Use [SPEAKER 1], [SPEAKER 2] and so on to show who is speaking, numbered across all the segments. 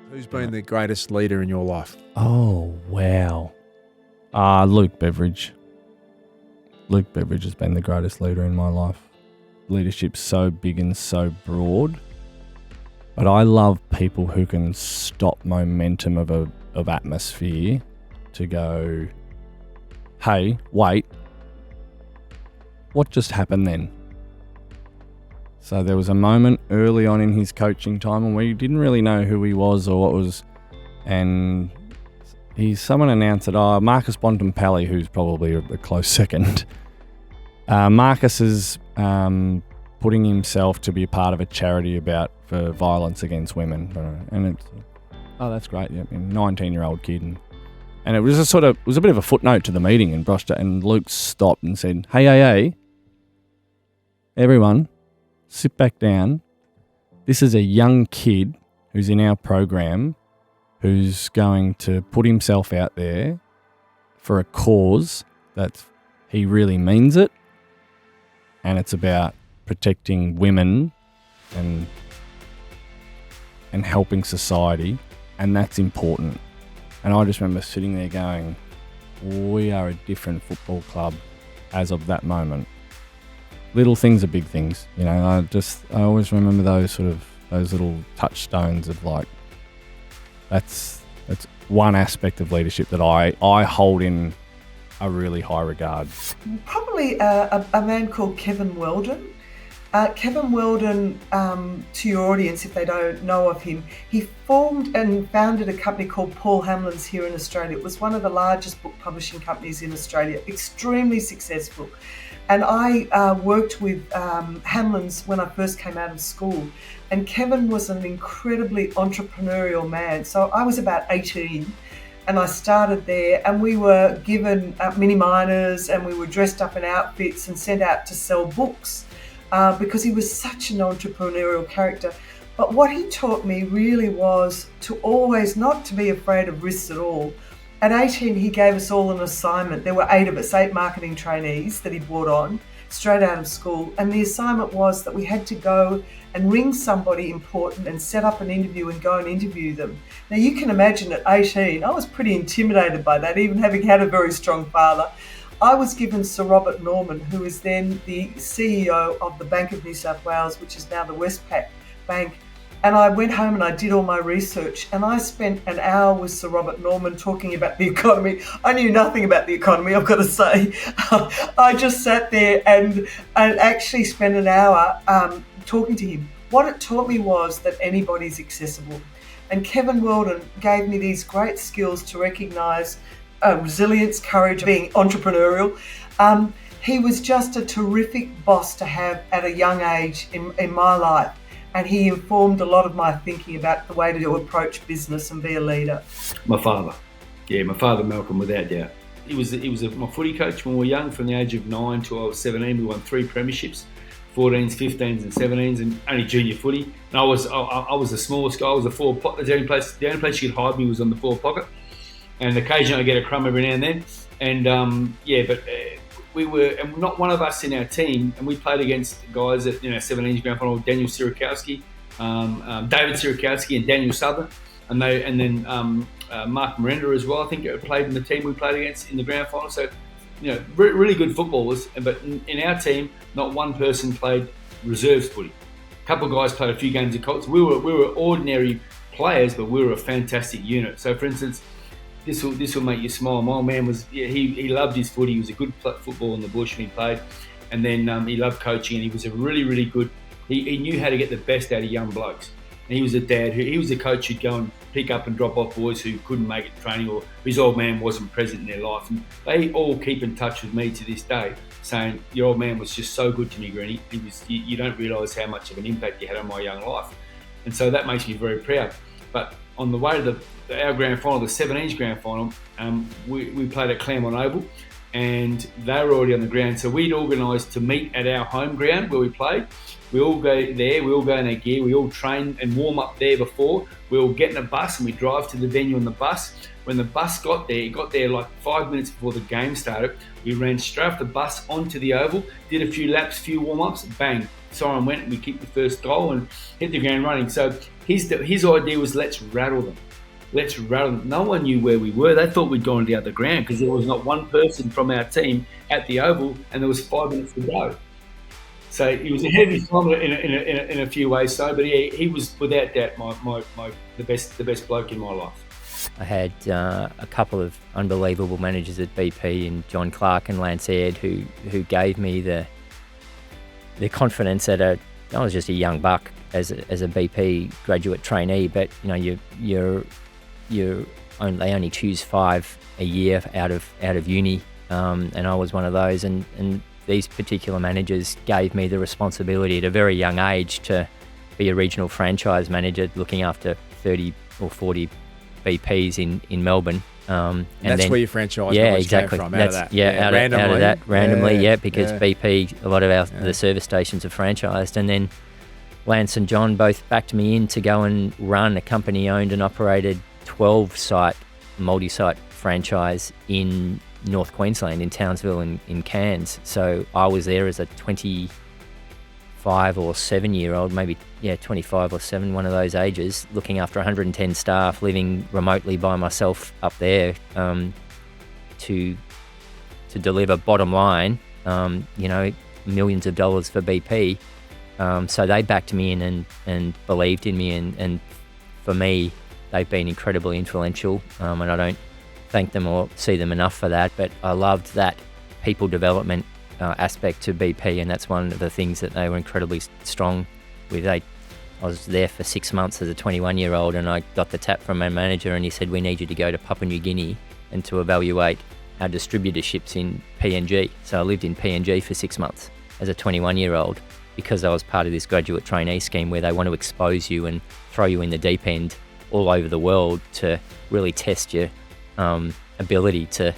[SPEAKER 1] Who's been the greatest leader in your life?
[SPEAKER 2] Oh, wow. Luke Beveridge. Luke Beveridge has been the greatest leader in my life. Leadership's so big and so broad. But I love people who can stop momentum of atmosphere to go, hey, wait, what just happened then? So there was a moment early on in his coaching time when we didn't really know who he was or what was, and someone announced that, Marcus Bontempelli, who's probably a close second. Marcus is putting himself to be a part of a charity for violence against women, and it's, that's great. Yeah, 19-year-old kid, and it was it was a bit of a footnote to the meeting, and Luke stopped and said, "Hey, everyone, sit back down. This is a young kid who's in our program, who's going to put himself out there for a cause that he really means it, and it's about protecting women and helping society, and that's important." And I just remember sitting there going, we are a different football club as of that moment. Little things are big things, I always remember those little touchstones of like, that's one aspect of leadership that I hold in a really high regard.
[SPEAKER 3] Probably a man called Kevin Weldon. Kevin Weldon, to your audience, if they don't know of him, he formed and founded a company called Paul Hamlin's here in Australia. It was one of the largest book publishing companies in Australia, extremely successful. And I worked with Hamlin's when I first came out of school. And Kevin was an incredibly entrepreneurial man. So I was about 18 and I started there, and we were given mini minors and we were dressed up in outfits and sent out to sell books. Because he was such an entrepreneurial character. But what he taught me really was to always not to be afraid of risks at all. At 18, he gave us all an assignment. There were 8 of us, 8 marketing trainees that he brought on straight out of school. And the assignment was that we had to go and ring somebody important and set up an interview and go and interview them. Now, you can imagine at 18, I was pretty intimidated by that, even having had a very strong father. I was given Sir Robert Norman, who is then the CEO of the Bank of New South Wales, which is now the Westpac Bank. And I went home and I did all my research, and I spent an hour with Sir Robert Norman talking about the economy. I knew nothing about the economy, I've got to say. I just sat there and actually spent an hour talking to him. What it taught me was that anybody's accessible. And Kevin Weldon gave me these great skills to recognise resilience, courage, being entrepreneurial. He was just a terrific boss to have at a young age in my life, and he informed a lot of my thinking about the way to approach business and be a leader.
[SPEAKER 4] My father, Malcolm, without doubt. He was my footy coach when we were young, from the age of 9 to I was 17. We won 3 premierships, 14s, 15s, and 17s, and only junior footy. And I was the smallest guy. I was a forward pocket. The only place you could hide me was on the forward pocket. And occasionally I get a crumb every now and then. And we were, and not one of us in our team, and we played against guys at 17s grand final, Daniel Sierakowski, David Sierakowski, and Daniel Southern, and then Mark Miranda as well. I think played in the team we played against in the grand final. So, really good footballers. But in our team, not one person played reserves footy. A couple of guys played a few games of Colts. We were ordinary players, but we were a fantastic unit. So, for instance, this will make you smile. My old man he loved his footy. He was a good football in the bush when he played, and then he loved coaching, and he was a really, really good. He knew how to get the best out of young blokes, and he was a dad. He was a coach who'd go and pick up and drop off boys who couldn't make it to training, or his old man wasn't present in their life. And they all keep in touch with me to this day, saying your old man was just so good to me, Greeny. You don't realise how much of an impact you had on my young life, and so that makes me very proud. But on the way to our grand final, the 17s grand final, we played at Claremont Oval, and they were already on the ground. So we'd organised to meet at our home ground where we played. We all go there, we all go in our gear, we all train and warm up there before. We all get in a bus and we drive to the venue on the bus. When the bus got there, it got there like 5 minutes before the game started. We ran straight off the bus onto the oval, did a few laps, few warm-ups, bang, siren went, and we kicked the first goal and hit the ground running. So his idea was, let's rattle them. Let's rattle them. No one knew where we were. They thought we'd gone to the other ground because there was not one person from our team at the oval, and there was 5 minutes to go. So he was ahead of his time in a few ways. So, but he was without doubt the best bloke in my life.
[SPEAKER 5] I had a couple of unbelievable managers at BP, and John Clark and Lance Aird, who gave me the confidence I was just a young buck as a BP graduate trainee, but they only choose 5 a year out of uni, and I was one of those, and these particular managers gave me the responsibility at a very young age to be a regional franchise manager, looking after 30 or 40 BPs in Melbourne.
[SPEAKER 1] And that's then, where your franchise
[SPEAKER 5] exactly.
[SPEAKER 1] came from,
[SPEAKER 5] out of that. Randomly, because BP, a lot of the service stations are franchised. And then Lance and John both backed me in to go and run a company-owned and operated 12-site, multi-site franchise in North Queensland, in Townsville and in Cairns. So I was there as a 25 or 7-year-old, maybe 25 or 7, one of those ages, looking after 110 staff, living remotely by myself up there, to deliver bottom line, millions of dollars for BP. So they backed me in and believed in me, and for me, they've been incredibly influential, and I don't thank them or see them enough for that, but I loved that people development aspect to BP, and that's one of the things that they were incredibly strong with. I was there for 6 months as a 21-year-old, and I got the tap from my manager, and he said, we need you to go to Papua New Guinea and to evaluate our distributorships in PNG. So I lived in PNG for 6 months as a 21-year-old, because I was part of this graduate trainee scheme where they want to expose you and throw you in the deep end all over the world to really test your ability to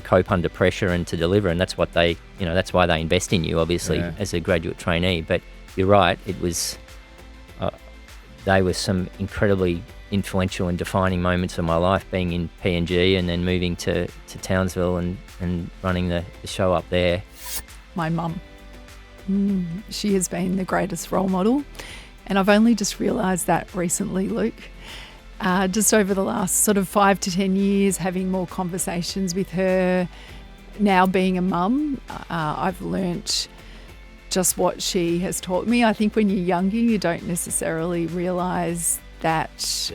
[SPEAKER 5] cope under pressure and to deliver. And that's what that's why they invest in you, obviously, as a graduate trainee. But you're right, it was they were some incredibly influential and defining moments of my life, being in PNG and then moving to Townsville and running the show up there.
[SPEAKER 6] My mum, she has been the greatest role model, and I've only just realised that recently, Luke. Just over the last sort of 5 to 10 years, having more conversations with her, now being a mum, I've learnt just what she has taught me. I think when you're younger, you don't necessarily realise that,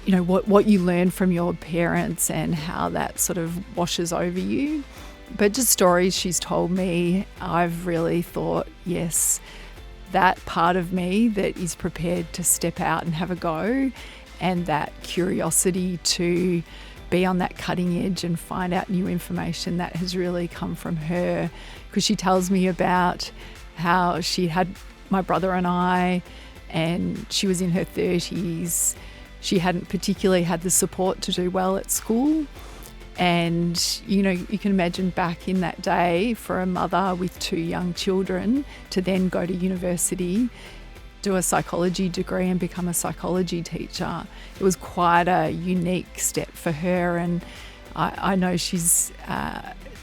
[SPEAKER 6] what you learn from your parents and how that sort of washes over you. But just stories she's told me, I've really thought, yes, that part of me that is prepared to step out and have a go, and that curiosity to be on that cutting edge and find out new information, that has really come from her. Because she tells me about how she had my brother and I, and she was in her 30s. She hadn't particularly had the support to do well at school. And, you can imagine back in that day for a mother with 2 young children to then go to university, do a psychology degree and become a psychology teacher. It was quite a unique step for her. And I know she's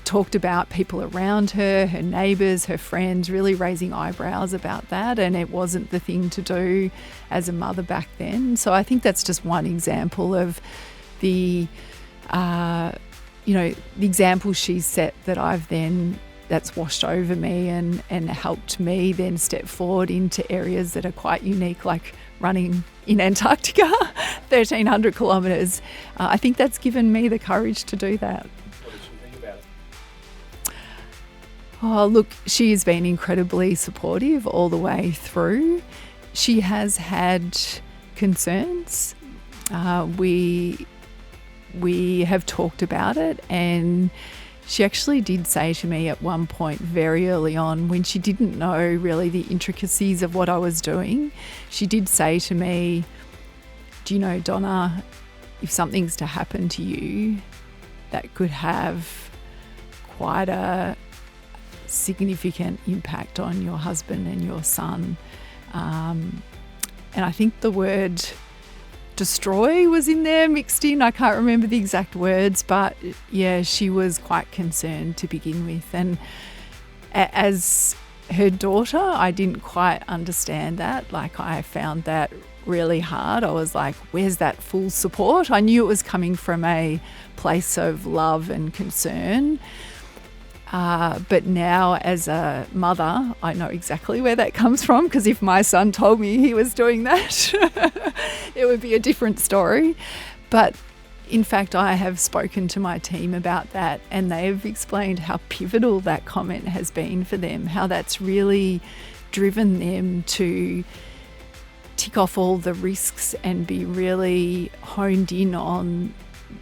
[SPEAKER 6] talked about people around her, her neighbours, her friends, really raising eyebrows about that. And it wasn't the thing to do as a mother back then. So I think that's just one example of the example she's set that that's washed over me and helped me then step forward into areas that are quite unique, like running in Antarctica, 1,300 kilometres. I think that's given me the courage to do that.
[SPEAKER 1] What did she think about it?
[SPEAKER 6] Oh, look, she has been incredibly supportive all the way through. She has had concerns. We have talked about it, and she actually did say to me at one point very early on, when she didn't know really the intricacies of what I was doing, she did say to me, do you know, Donna, if something's to happen to you, that could have quite a significant impact on your husband and your son. And I think the word destroy was in there mixed in. I can't remember the exact words, but yeah, she was quite concerned to begin with. And as her daughter, I didn't quite understand that. Like, I found that really hard. I was like, where's that full support? I knew it was coming from a place of love and concern. But now as a mother, I know exactly where that comes from, because if my son told me he was doing that, it would be a different story. But in fact, I have spoken to my team about that, and they've explained how pivotal that comment has been for them, how that's really driven them to tick off all the risks and be really honed in on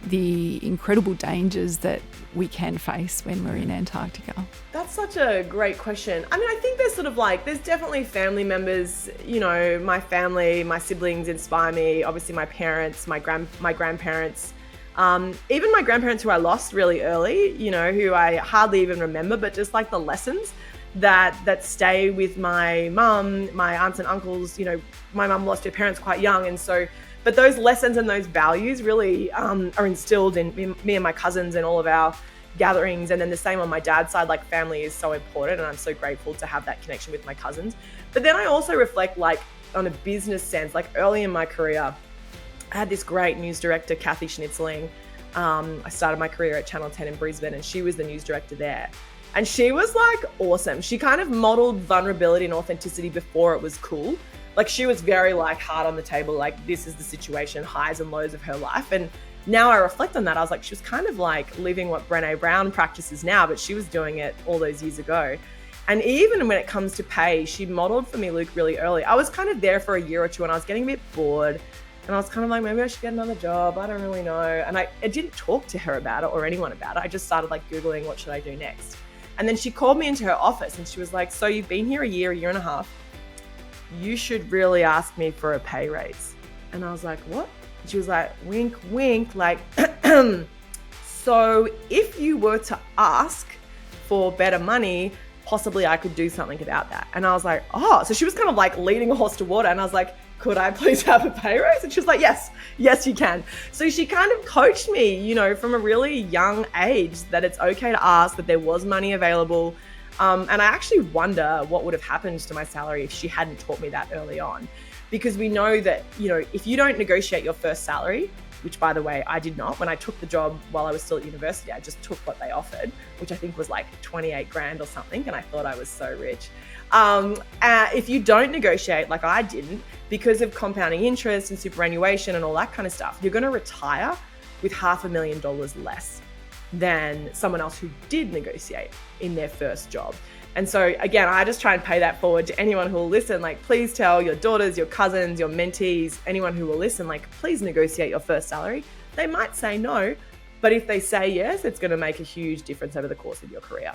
[SPEAKER 6] the incredible dangers that we can face when we're in Antarctica.
[SPEAKER 7] That's such a great question. I mean, I think there's sort of like, there's definitely family members, you know, my family, my siblings inspire me. Obviously my parents, my grandparents, even my grandparents who I lost really early, you know, who I hardly even remember, but just like the lessons that stay with my mum, my aunts and uncles. You know, my mum lost her parents quite young, and so, but those lessons and those values really are instilled in me and my cousins and all of our gatherings. And then the same on my dad's side, like family is so important, and I'm so grateful to have that connection with my cousins. But then I also reflect, like, on a business sense, like early in my career, I had this great news director, Kathy Schnitzling. I started my career at Channel 10 in Brisbane, and she was the news director there. And she was like awesome. She kind of modeled vulnerability and authenticity before it was cool. Like, she was very like hard on the table, like, this is the situation, highs and lows of her life. And now I reflect on that, I was like, she was kind of like living what Brené Brown practices now, but she was doing it all those years ago. And even when it comes to pay, she modeled for me, Luke, really early. I was kind of there for a year or two, and I was getting a bit bored. And I was kind of like, maybe I should get another job. I don't really know. And I didn't talk to her about it or anyone about it. I just started like Googling, what should I do next? And then she called me into her office and she was like, so you've been here a year and a half. You should really ask me for a pay raise. And I was like, what? And she was like, wink, wink, like, so if you were to ask for better money, possibly I could do something about that. And I was like, oh, so she was kind of like leading a horse to water. And I was like, could I please have a pay raise? And she was like, yes, you can. So she kind of coached me, you know, from a really young age, that it's okay to ask, that there was money available. And I actually wonder what would have happened to my salary if she hadn't taught me that early on. Because we know that, you know, if you don't negotiate your first salary, which by the way, I did not. When I took the job while I was still at university, I just took what they offered, which I think was like 28 grand or something. And I thought I was so rich. If you don't negotiate, like I didn't, because of compounding interest and superannuation and all that kind of stuff, you're going to retire with $500,000 less than someone else who did negotiate in their first job. And so again, I just try and pay that forward to anyone who will listen. Like, please tell your daughters, your cousins, your mentees, anyone who will listen, like, please negotiate your first salary. They might say no, but if they say yes, it's going to make a huge difference over the course of your career.